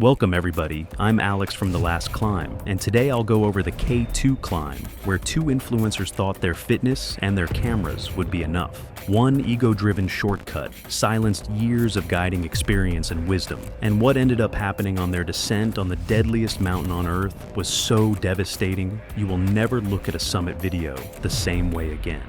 Welcome everybody, I'm Alex from The Last Climb, and today I'll go over the K2 climb, where two influencers thought their fitness and their cameras would be enough. One ego-driven shortcut silenced years of guiding experience and wisdom, and what ended up happening on their descent on the deadliest mountain on Earth was so devastating, you will never look at a summit video the same way again.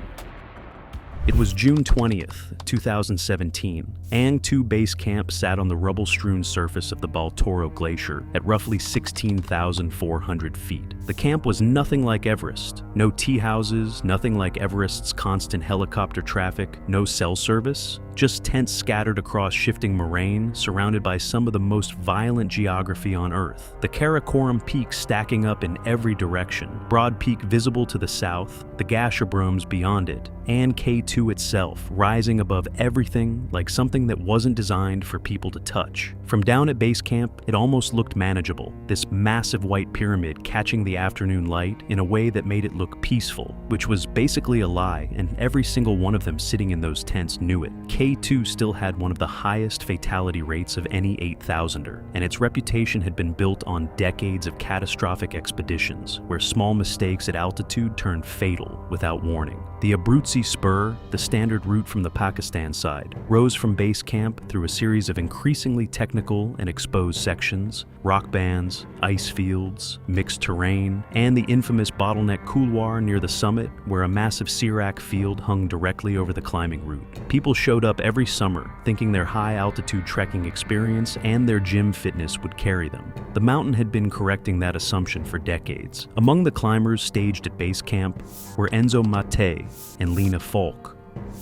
It was June 20th, 2017. Ang 2 Base Camp sat on the rubble-strewn surface of the Baltoro Glacier at roughly 16,400 feet. The camp was nothing like Everest. No tea houses, nothing like Everest's constant helicopter traffic, no cell service, just tents scattered across shifting moraine, surrounded by some of the most violent geography on Earth. The Karakoram Peak stacking up in every direction, Broad Peak visible to the south, the Gasherbromes beyond it, and K2 itself rising above everything like something that wasn't designed for people to touch. From down at base camp, it almost looked manageable, this massive white pyramid catching the afternoon light in a way that made it look peaceful, which was basically a lie, and every single one of them sitting in those tents knew it. K2 still had one of the highest fatality rates of any 8,000er, and its reputation had been built on decades of catastrophic expeditions, where small mistakes at altitude turned fatal without warning. The Abruzzi Spur, the standard route from the Pakistan side, rose from base camp through a series of increasingly technical and exposed sections, rock bands, ice fields, mixed terrain, and the infamous bottleneck couloir near the summit, where a massive Sirac field hung directly over the climbing route. People showed up every summer, thinking their high-altitude trekking experience and their gym fitness would carry them. The mountain had been correcting that assumption for decades. Among the climbers staged at base camp were Enzo Mattei and Lena Falk.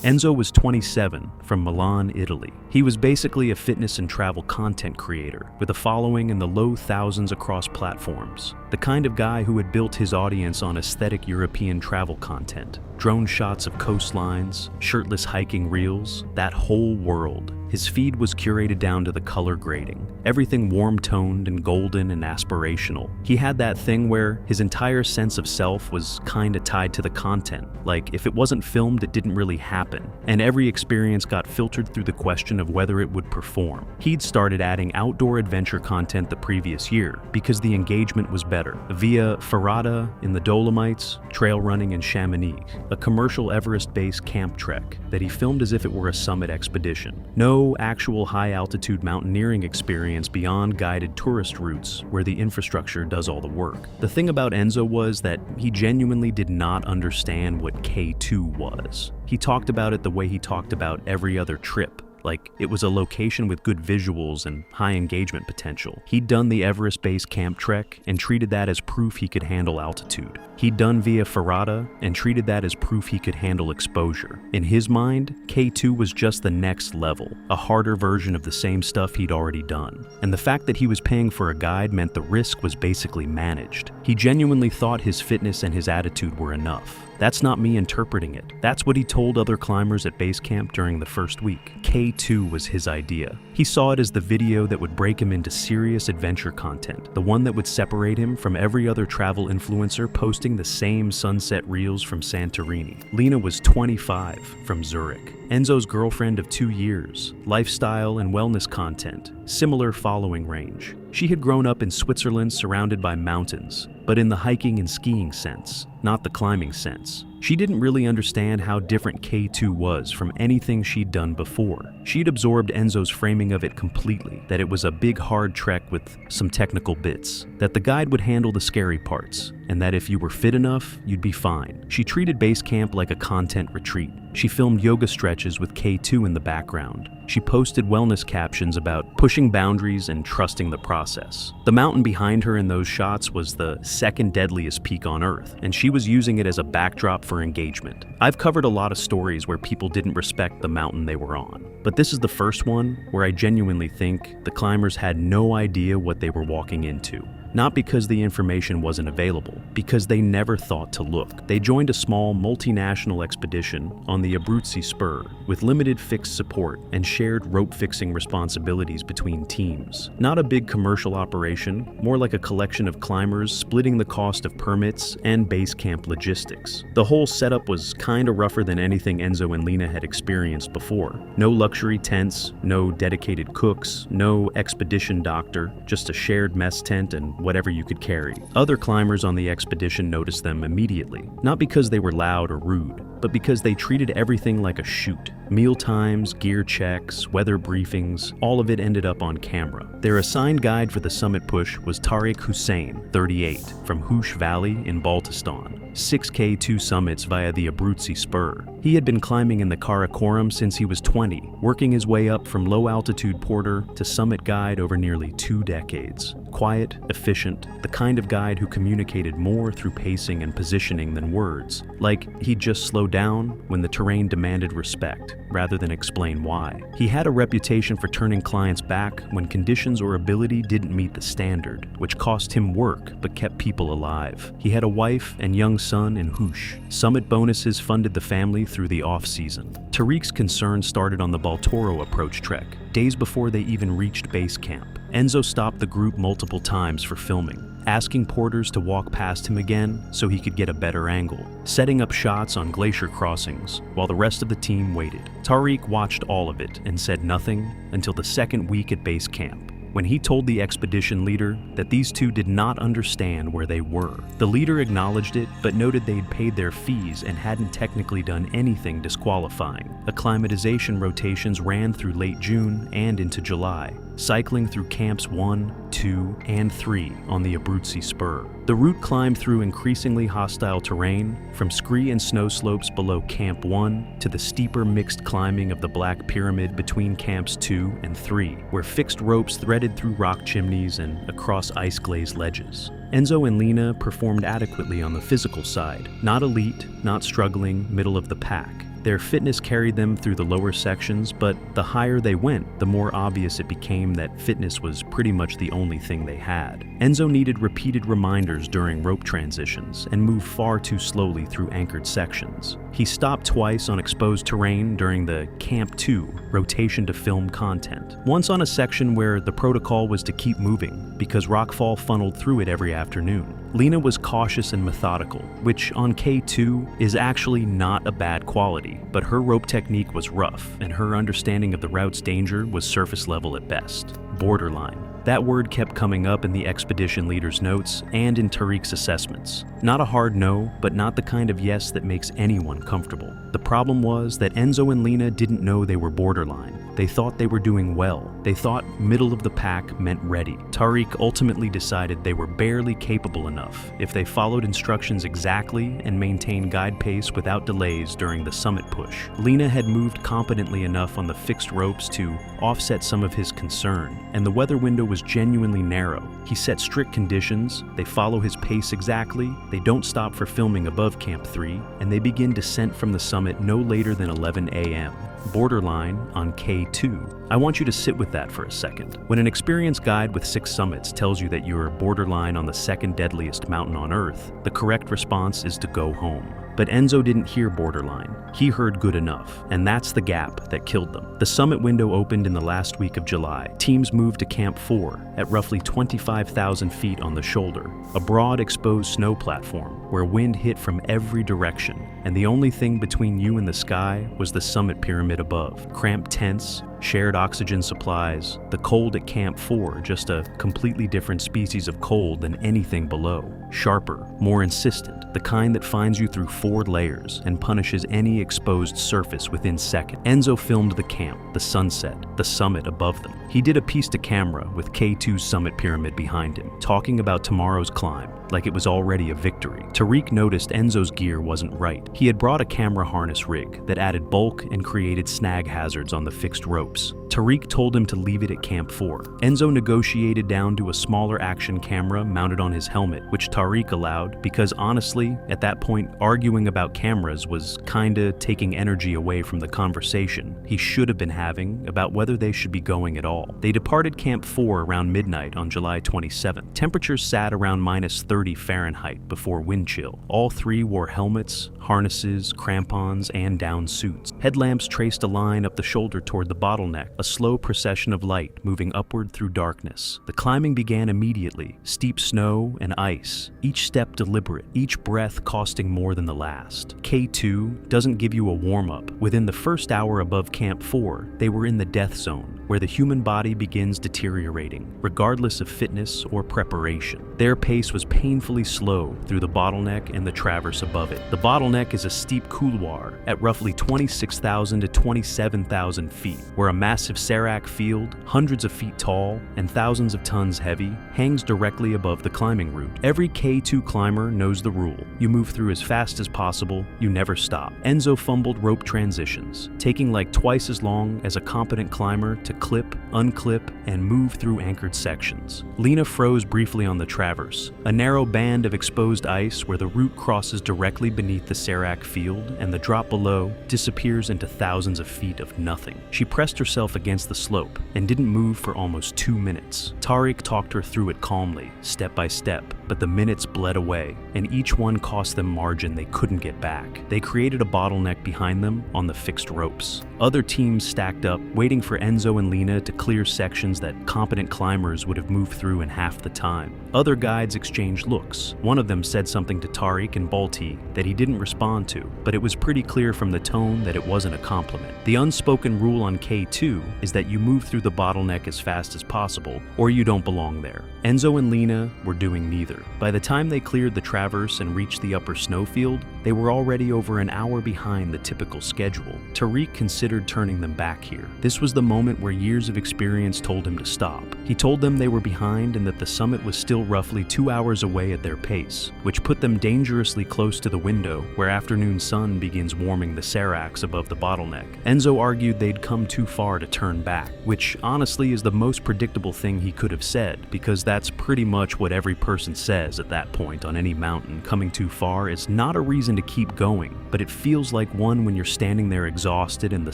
Enzo was 27, from Milan, Italy. He was basically a fitness and travel content creator, with a following in the low thousands across platforms. The kind of guy who had built his audience on aesthetic European travel content. Drone shots of coastlines, shirtless hiking reels, that whole world. His feed was curated down to the color grading, everything warm-toned and golden and aspirational. He had that thing where his entire sense of self was kinda tied to the content, like if it wasn't filmed it didn't really happen, and every experience got filtered through the question of whether it would perform. He'd started adding outdoor adventure content the previous year, because the engagement was better, via Ferrata in the Dolomites, trail running in Chamonix, a commercial Everest-based camp trek that he filmed as if it were a summit expedition. No actual high-altitude mountaineering experience beyond guided tourist routes where the infrastructure does all the work. The thing about Enzo was that he genuinely did not understand what K2 was. He talked about it the way he talked about every other trip. Like it was a location with good visuals and high engagement potential. He'd done the Everest Base Camp trek and treated that as proof he could handle altitude. He'd done Via Ferrata and treated that as proof he could handle exposure. In his mind, K2 was just the next level, a harder version of the same stuff he'd already done. And the fact that he was paying for a guide meant the risk was basically managed. He genuinely thought his fitness and his attitude were enough. That's not me interpreting it. That's what he told other climbers at base camp during the first week. K2 was his idea. He saw it as the video that would break him into serious adventure content, the one that would separate him from every other travel influencer posting the same sunset reels from Santorini. Lena was 25, from Zurich. Enzo's girlfriend of 2 years, lifestyle and wellness content, similar following range. She had grown up in Switzerland surrounded by mountains, but in the hiking and skiing sense, not the climbing sense. She didn't really understand how different K2 was from anything she'd done before. She'd absorbed Enzo's framing of it completely, that it was a big hard trek with some technical bits, that the guide would handle the scary parts, and that if you were fit enough, you'd be fine. She treated base camp like a content retreat. She filmed yoga stretches with K2 in the background. She posted wellness captions about pushing boundaries and trusting the process. The mountain behind her in those shots was the second deadliest peak on Earth, and she was using it as a backdrop for engagement. I've covered a lot of stories where people didn't respect the mountain they were on, but this is the first one where I genuinely think the climbers had no idea what they were walking into. Not because the information wasn't available, because they never thought to look. They joined a small multinational expedition on the Abruzzi Spur with limited fixed support and shared rope-fixing responsibilities between teams. Not a big commercial operation, more like a collection of climbers splitting the cost of permits and base camp logistics. The whole setup was kinda rougher than anything Enzo and Lena had experienced before. No luxury tents, no dedicated cooks, no expedition doctor, just a shared mess tent and whatever you could carry. Other climbers on the expedition noticed them immediately, not because they were loud or rude, but because they treated everything like a shoot. Meal times, gear checks, weather briefings, all of it ended up on camera. Their assigned guide for the summit push was Tariq Hussein, 38, from Hoosh Valley in Baltistan. 6K2 summits via the Abruzzi Spur. He had been climbing in the Karakoram since he was 20, working his way up from low-altitude porter to summit guide over nearly 2 decades. Quiet, efficient, the kind of guide who communicated more through pacing and positioning than words. Like, he'd just slow down when the terrain demanded respect, rather than explain why. He had a reputation for turning clients back when conditions or ability didn't meet the standard, which cost him work but kept people alive. He had a wife and young son in Hoosh. Summit bonuses funded the family through the off-season. Tariq's concern started on the Baltoro approach trek, days before they even reached base camp. Enzo stopped the group multiple times for filming, asking porters to walk past him again so he could get a better angle, setting up shots on glacier crossings while the rest of the team waited. Tariq watched all of it and said nothing until the second week at base camp, when he told the expedition leader that these two did not understand where they were. The leader acknowledged it, but noted they'd paid their fees and hadn't technically done anything disqualifying. Acclimatization rotations ran through late June and into July, cycling through camps 1, 2, and 3 on the Abruzzi Spur. The route climbed through increasingly hostile terrain, from scree and snow slopes below Camp 1 to the steeper mixed climbing of the Black Pyramid between Camps 2 and 3, where fixed ropes threaded through rock chimneys and across ice-glazed ledges. Enzo and Lena performed adequately on the physical side, not elite, not struggling, middle of the pack. Their fitness carried them through the lower sections, but the higher they went, the more obvious it became that fitness was pretty much the only thing they had. Enzo needed repeated reminders during rope transitions and moved far too slowly through anchored sections. He stopped twice on exposed terrain during the Camp 2 rotation to film content. Once on a section where the protocol was to keep moving because rockfall funneled through it every afternoon. Lena was cautious and methodical, which on K2 is actually not a bad quality, but her rope technique was rough and her understanding of the route's danger was surface level at best. Borderline. That word kept coming up in the expedition leader's notes and in Tariq's assessments. Not a hard no, but not the kind of yes that makes anyone comfortable. The problem was that Enzo and Lena didn't know they were borderline. They thought they were doing well. They thought middle of the pack meant ready. Tariq ultimately decided they were barely capable enough if they followed instructions exactly and maintained guide pace without delays during the summit push. Lena had moved competently enough on the fixed ropes to offset some of his concern, and the weather window was genuinely narrow. He set strict conditions, they follow his pace exactly, they don't stop for filming above Camp 3, and they begin descent from the summit no later than 11 a.m. Borderline on K2. I want you to sit with that for a second. When an experienced guide with 6 summits tells you that you're borderline on the second deadliest mountain on Earth, the correct response is to go home. But Enzo didn't hear borderline. He heard good enough, and that's the gap that killed them. The summit window opened in the last week of July. Teams moved to Camp 4 at roughly 25,000 feet on the shoulder, a broad exposed snow platform where wind hit from every direction, and the only thing between you and the sky was the summit pyramid above. Cramped tents, shared oxygen supplies, the cold at Camp 4 just a completely different species of cold than anything below. Sharper, more insistent, the kind that finds you through 4 layers and punishes any exposed surface within seconds. Enzo filmed the camp, the sunset, the summit above them. He did a piece to camera with K2's summit pyramid behind him, talking about tomorrow's climb, like it was already a victory. Tariq noticed Enzo's gear wasn't right. He had brought a camera harness rig that added bulk and created snag hazards on the fixed rope. ropes. Tariq told him to leave it at Camp 4. Enzo negotiated down to a smaller action camera mounted on his helmet, which Tariq allowed because honestly, at that point, arguing about cameras was kinda taking energy away from the conversation he should have been having about whether they should be going at all. They departed Camp 4 around midnight on July 27th. Temperatures sat around -30 Fahrenheit before wind chill. All three wore helmets, harnesses, crampons, and down suits. Headlamps traced a line up the shoulder toward the bottleneck, a slow procession of light moving upward through darkness. The climbing began immediately, steep snow and ice, each step deliberate, each breath costing more than the last. K2 doesn't give you a warm-up. Within the first hour above Camp 4, they were in the death zone, where the human body begins deteriorating, regardless of fitness or preparation. Their pace was painfully slow through the bottleneck and the traverse above it. The bottleneck is a steep couloir at roughly 26,000 to 27,000 feet, where a massive Serac field, hundreds of feet tall and thousands of tons heavy, hangs directly above the climbing route. Every K2 climber knows the rule. You move through as fast as possible, you never stop. Enzo fumbled rope transitions, taking like twice as long as a competent climber to clip, unclip, and move through anchored sections. Lena froze briefly on the traverse, a narrow band of exposed ice where the route crosses directly beneath the Serac field and the drop below disappears into thousands of feet of nothing. She pressed herself against the slope and didn't move for almost 2 minutes. Tariq talked her through it calmly, step by step, but the minutes bled away, and each one cost them margin they couldn't get back. They created a bottleneck behind them on the fixed ropes. Other teams stacked up, waiting for Enzo and Lena to clear sections that competent climbers would have moved through in half the time. Other guides exchanged looks. One of them said something to Tariq and Balti that he didn't respond to, but it was pretty clear from the tone that it wasn't a compliment. The unspoken rule on K2 is that you move through the bottleneck as fast as possible, or you don't belong there. Enzo and Lena were doing neither. By the time they cleared the traverse and reached the upper snowfield, they were already over an hour behind the typical schedule. Tariq considered turning them back here. This was the moment where years of experience told him to stop. He told them they were behind and that the summit was still roughly 2 hours away at their pace, which put them dangerously close to the window where afternoon sun begins warming the seracs above the bottleneck. Enzo argued they'd come too far to turn back, which honestly is the most predictable thing he could have said, because that's pretty much what every person says at that point on any mountain. Coming too far is not a reason to keep going, but it feels like one when you're standing there exhausted and the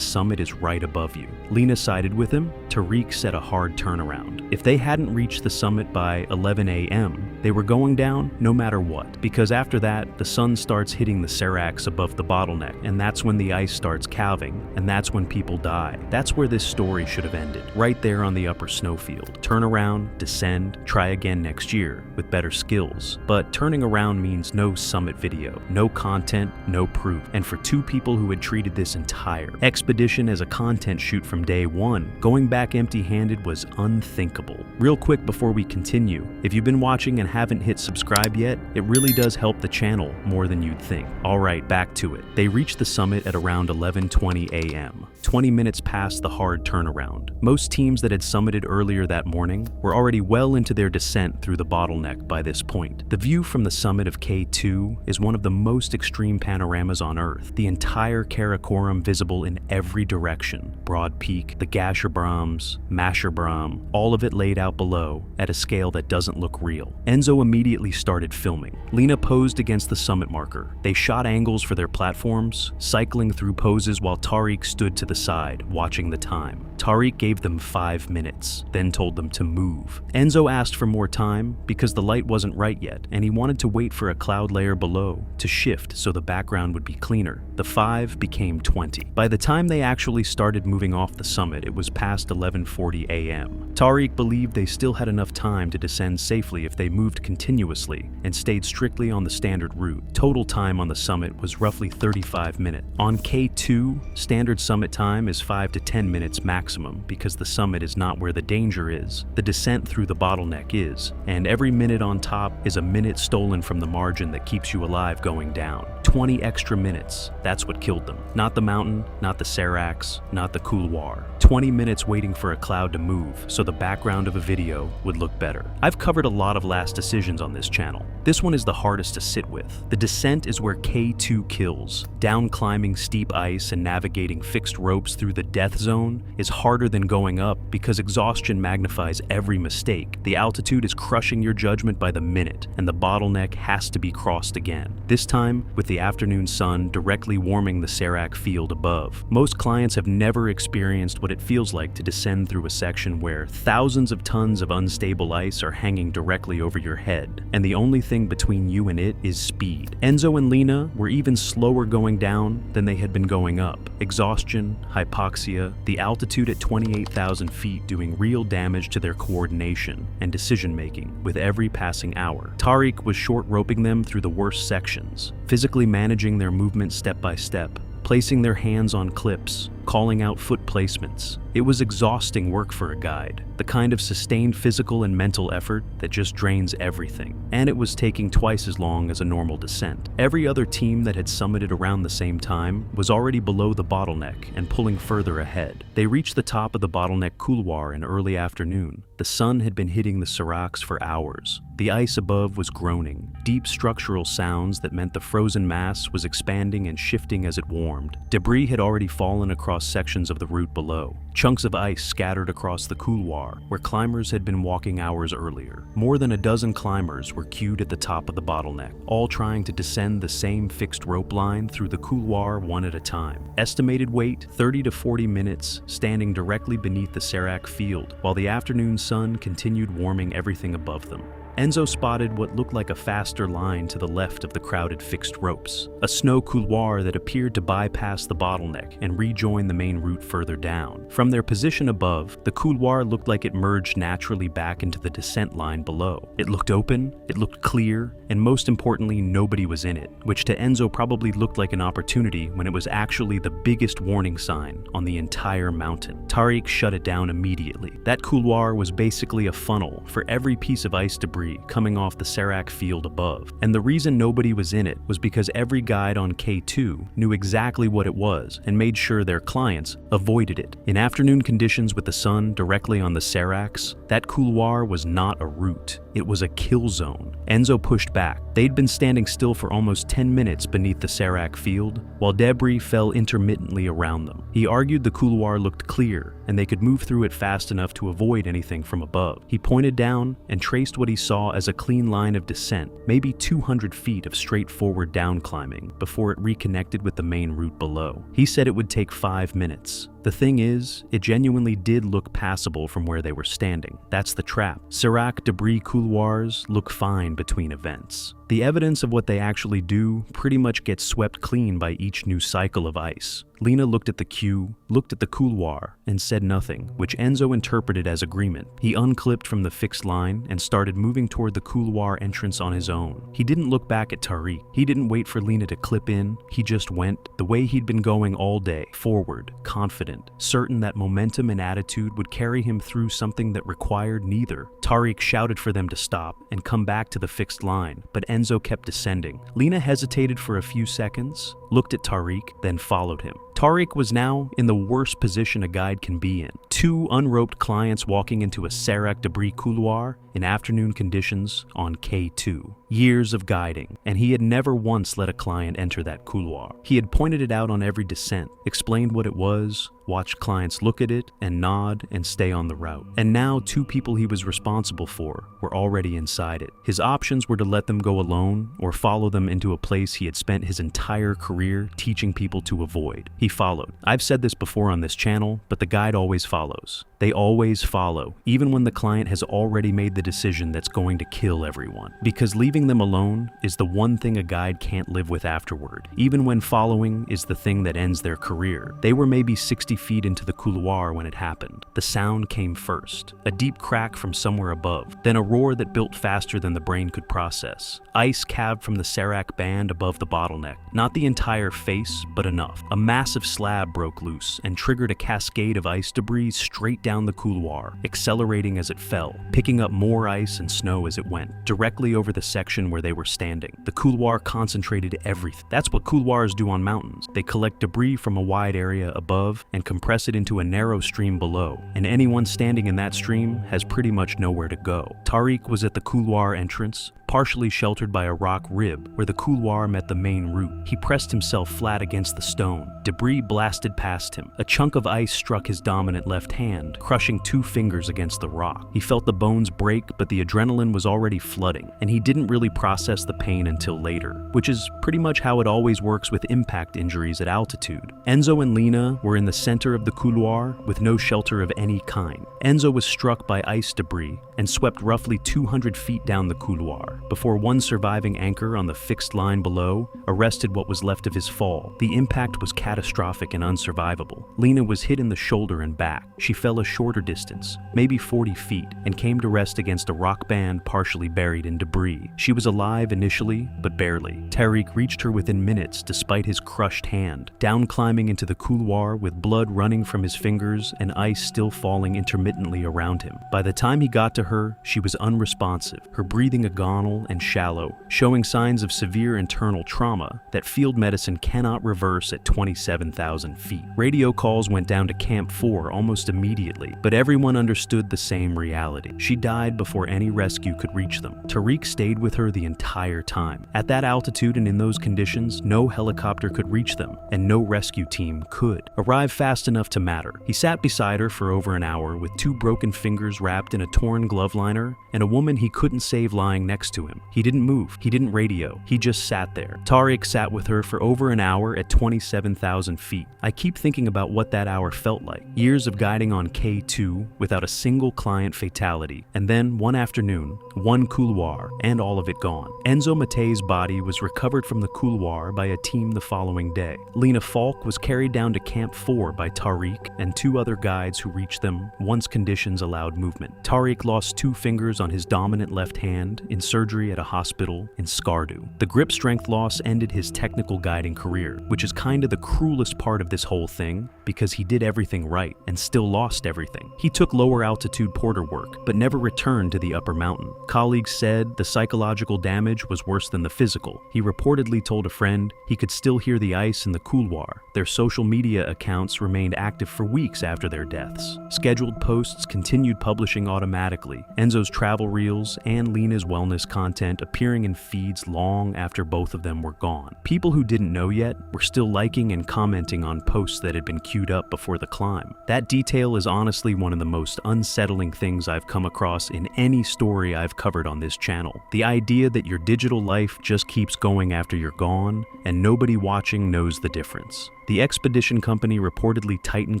summit is right above you. Lena sided with him. Tariq set a hard turnaround. If they hadn't reached the summit by 11 a.m., they were going down no matter what, because after that, the sun starts hitting the seracs above the bottleneck, and that's when the ice starts calving, and that's when people die. That's where this story should have ended, right there on the upper snowfield. Turn around, descend, try again next year with better skills. But turning around means no summit video, no content, no proof. And for two people who had treated this entire expedition as a content shoot from day one, going back empty-handed was unthinkable. Real quick before we continue, if you've been watching and haven't hit subscribe yet, it really does help the channel more than you'd think. Alright, back to it. They reached the summit at around 11:20 a.m., 20 minutes past the hard turnaround. Most teams that had summited earlier that morning were already well into their descent through the bottleneck by this point. The view from the summit of K2 is one of the most extreme panoramas on Earth. The entire Karakoram visible in every direction. Broad Peak, the Gasherbrum, Masherbrum, all of it laid out below at a scale that doesn't look real. Enzo immediately started filming. Lena posed against the summit marker. They shot angles for their platforms, cycling through poses while Tariq stood to the side, watching the time. Tariq gave them 5 minutes, then told them to move. Enzo asked for more time because the light wasn't right yet, and he wanted to wait for a cloud layer below to shift so the background would be cleaner. The 5 became 20. By the time they actually started moving off the summit, it was past 11:40 a.m. Tariq believed they still had enough time to descend safely if they moved continuously and stayed strictly on the standard route. Total time on the summit was roughly 35 minutes. On K2, standard summit time is 5 to 10 minutes maximum because the summit is not where the danger is. The descent through the bottleneck is, and every minute on top is a minute stolen from the margin that keeps you alive going down. 20 extra minutes, that's what killed them. Not the mountain, not the seracs, not the couloir. 20 minutes waiting for a cloud to move so the background of a video would look better. I've covered a lot of last decisions on this channel. This one is the hardest to sit with. The descent is where K2 kills. Down climbing steep ice and navigating fixed ropes through the death zone is harder than going up because exhaustion magnifies every mistake. The altitude is crushing your judgment by the minute, and the bottleneck has to be crossed again. This time, with the afternoon sun directly warming the serac field above. Most clients have never experienced what it feels like to descend through a section where thousands of tons of unstable ice are hanging directly over your head, and the only thing between you and it is speed. Enzo and Lena were even slower going down than they had been going up. Exhaustion, hypoxia, the altitude at 28,000 feet doing real damage to their coordination and decision-making with every passing hour. Tariq was short roping them through the worst sections, physically managing their movement step by step, placing their hands on clips, calling out foot placements. It was exhausting work for a guide, the kind of sustained physical and mental effort that just drains everything. And it was taking twice as long as a normal descent. Every other team that had summited around the same time was already below the bottleneck and pulling further ahead. They reached the top of the bottleneck couloir in early afternoon. The sun had been hitting the seracs for hours. The ice above was groaning, deep structural sounds that meant the frozen mass was expanding and shifting as it warmed. Debris had already fallen across sections of the route below. Chunks of ice scattered across the couloir, where climbers had been walking hours earlier. More than a dozen climbers were queued at the top of the bottleneck, all trying to descend the same fixed rope line through the couloir one at a time. Estimated wait, 30 to 40 minutes, standing directly beneath the serac field, while the afternoon sun continued warming everything above them. Enzo spotted what looked like a faster line to the left of the crowded fixed ropes, a snow couloir that appeared to bypass the bottleneck and rejoin the main route further down. From their position above, the couloir looked like it merged naturally back into the descent line below. It looked open, it looked clear, and most importantly, nobody was in it, which to Enzo probably looked like an opportunity when it was actually the biggest warning sign on the entire mountain. Tariq shut it down immediately. That couloir was basically a funnel for every piece of ice debris coming off the serac field above, and the reason nobody was in it was because every guide on K2 knew exactly what it was and made sure their clients avoided it. In afternoon conditions with the sun directly on the seracs, that couloir was not a route, it was a kill zone. Enzo pushed back. They'd been standing still for almost 10 minutes beneath the serac field, while debris fell intermittently around them. He argued the couloir looked clear, and they could move through it fast enough to avoid anything from above. He pointed down and traced what he saw as a clean line of descent, maybe 200 feet of straightforward down climbing before it reconnected with the main route below. He said it would take 5 minutes. The thing is, it genuinely did look passable from where they were standing. That's the trap. Serac debris couloirs look fine between events. The evidence of what they actually do pretty much gets swept clean by each new cycle of ice. Lena looked at the queue, looked at the couloir, and said nothing, which Enzo interpreted as agreement. He unclipped from the fixed line and started moving toward the couloir entrance on his own. He didn't look back at Tariq. He didn't wait for Lena to clip in. He just went the way he'd been going all day, forward, confident, certain that momentum and attitude would carry him through something that required neither. Tariq shouted for them to stop and come back to the fixed line, but Enzo kept descending. Lena hesitated for a few seconds, looked at Tariq, then followed him. Tariq was now in the worst position a guide can be in. 2 unroped clients walking into a serac debris couloir in afternoon conditions on K2. Years of guiding, and he had never once let a client enter that couloir. He had pointed it out on every descent, explained what it was, watched clients look at it and nod and stay on the route. And now 2 people he was responsible for were already inside it. His options were to let them go alone or follow them into a place he had spent his entire career teaching people to avoid. He followed. I've said this before on this channel, but the guide always follows. They always follow, even when the client has already made the decision that's going to kill everyone. Because leaving them alone is the one thing a guide can't live with afterward, even when following is the thing that ends their career. They were maybe 60 feet into the couloir when it happened. The sound came first, a deep crack from somewhere above, then a roar that built faster than the brain could process. Ice calved from the serac band above the bottleneck. Not the entire face, but enough. A massive slab broke loose and triggered a cascade of ice debris straight down the couloir, accelerating as it fell, picking up more ice and snow as it went, directly over the section where they were standing. The couloir concentrated everything. That's what couloirs do on mountains. They collect debris from a wide area above and compress it into a narrow stream below, and anyone standing in that stream has pretty much nowhere to go. Tariq was at the couloir entrance, partially sheltered by a rock rib where the couloir met the main route. He pressed himself flat against the stone. Debris blasted past him. A chunk of ice struck his dominant left hand, crushing 2 fingers against the rock. He felt the bones break, but the adrenaline was already flooding, and he didn't really process the pain until later, which is pretty much how it always works with impact injuries at altitude. Enzo and Lena were in the center of the couloir with no shelter of any kind. Enzo was struck by ice debris and swept roughly 200 feet down the couloir, before one surviving anchor on the fixed line below arrested what was left of his fall. The impact was catastrophic and unsurvivable. Lena was hit in the shoulder and back. She fell a shorter distance, maybe 40 feet, and came to rest against a rock band partially buried in debris. She was alive initially, but barely. Tariq reached her within minutes despite his crushed hand, down climbing into the couloir with blood running from his fingers and ice still falling intermittently around him. By the time he got to her, she was unresponsive, her breathing agonal and shallow, showing signs of severe internal trauma that field medicine cannot reverse at 27,000 feet. Radio calls went down to Camp 4 almost immediately, but everyone understood the same reality. She died before any rescue could reach them. Tariq stayed with her the entire time. At that altitude and in those conditions, no helicopter could reach them, and no rescue team could arrive fast enough to matter. He sat beside her for over an hour with 2 broken fingers wrapped in a torn glove liner and a woman he couldn't save lying next to him. He didn't move. He didn't radio. He just sat there. Tariq sat with her for over an hour at 27,000 feet. I keep thinking about what that hour felt like. Years of guiding on K2 without a single client fatality. And then one afternoon, one couloir, and all of it gone. Enzo Matei's body was recovered from the couloir by a team the following day. Lena Falk was carried down to Camp 4 by Tariq and 2 other guides who reached them once conditions allowed movement. Tariq lost 2 fingers on his dominant left hand in surgery at a hospital in Skardu. The grip strength loss ended his technical guiding career, which is kinda the cruelest part of this whole thing because he did everything right and still lost everything. He took lower altitude porter work, but never returned to the upper mountain. Colleagues said the psychological damage was worse than the physical. He reportedly told a friend he could still hear the ice in the couloir. Their social media accounts remained active for weeks after their deaths. Scheduled posts continued publishing automatically, Enzo's travel reels and Lena's wellness content appearing in feeds long after both of them were gone. People who didn't know yet were still liking and commenting on posts that had been queued up before the climb. That detail is honestly one of the most unsettling things I've come across in any story I've covered on this channel. The idea that your digital life just keeps going after you're gone, and nobody watching knows the difference. The expedition company reportedly tightened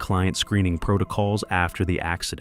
client screening protocols after the accident.